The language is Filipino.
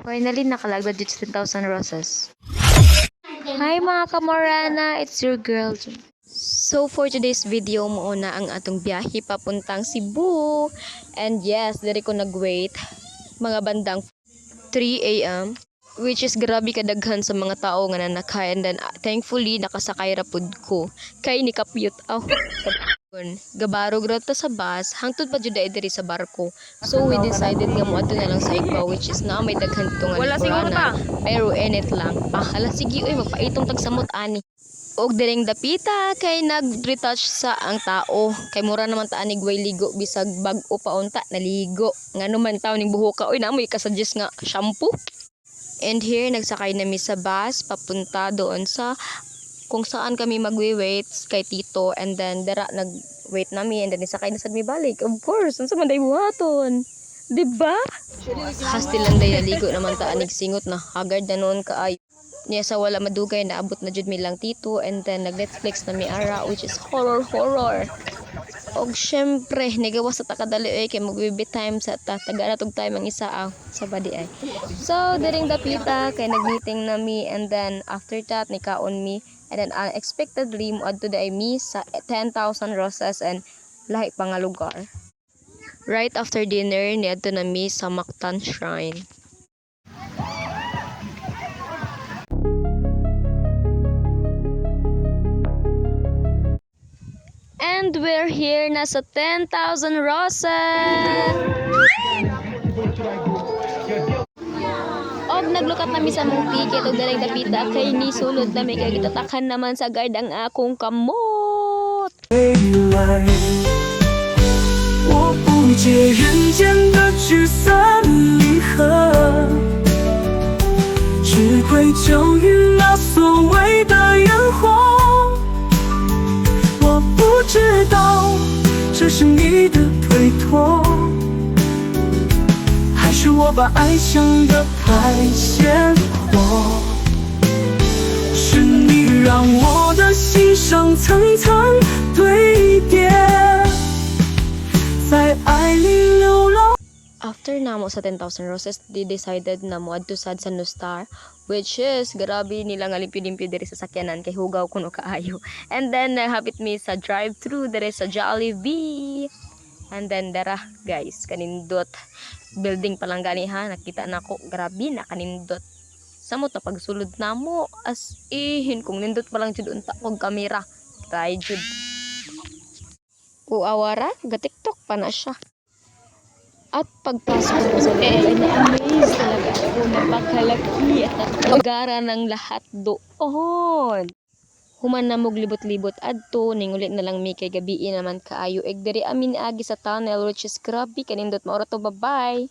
Finally, nakalagda dito sa 10,000 roses. Hi mga kamorana, it's your girl. So for today's video, mauna ang atong biyahe papuntang Cebu. And yes, diri ko nag-wait mga bandang 3 a.m. Which is grabe kadaghan sa mga tao nga nanakay. And then thankfully, nakasakay rapud ko. Kay ni kapyut ako. Gabarog ra ta sa bus, hangtod pa jud diri sa barko. So we decided nga moadto na lang sa Igbaw, which is na may daghan dito nga likuranan. Pero init lang. Hala sige oy, magpaitong tagsamot ani. Og diring dapita kay nag-retouch sa ang tao. Kay mura naman ta anig way ligo bisag bag-o pa unta naligo. Ngano man taw ning buhok ka oy namoy ka-suggest nga shampoo. And here nagsakay nami sa bus papunta doon sa kung saan kami magwi-wait kay Tito, and then dara nag-wait nami, and then isakay na sad mi balik. Of course, unsa man day buhaton, diba? Hasti lang day naligo naman ta anig singot na hagard na noon kaayo. Niya sa wala madugay naabot na jud mi lang Tito, and then nag-Netflix na mi ara, which is horror. Og syempre nigawas sa takadali ay kay magbibi time sa taga na tug time ang isa sa body ay. So diring dapita kay nag-meeting nami, and then after that nikaon mi. And then unexpectedly, moadto day mi sa 10,000 roses and lahi pa nga lugar. Right after dinner, niadto na mi sa Mactan Shrine. And we're here na sa 10,000 roses! Og naglukat nami sa mong ticket og dalang dapita kay ni sulod na may kay gitatakan naman sa guard ang akong kamot. 我不解人间的聚散离合，只归咎于那所谓的烟火。我不知道这是你的推脱，是我把爱想得太鲜活，是你让我的心上层层堆叠，在爱里流浪。 After namo sa 10,000 roses, they decided na moadto sad sa Nostar, which is grabe nila nga limpyo-limpyo diri sa sakyanan kay hugaw kuno kaayo. And then hapit mi sa drive-thru diri sa Jollibee. And then dara guys, kanindot. Building pa lang gani ha, nakita na ko, grabe na kanindot. Samot na pagsulod na mo, as ihin kung nindot pa lang jud unta kog kamera. Try jud. Uawara, ga-TikTok pa na siya. At pagpasok ko sa loob ay na-amaze talaga ako, napakalaki at nagara ng lahat doon. Human na mog libot-libot adto, ningulit na lang mi kay gabi naman kaayo. Eg diri amin agi sa tunnel, which is grabe kanindot maura to, bye-bye.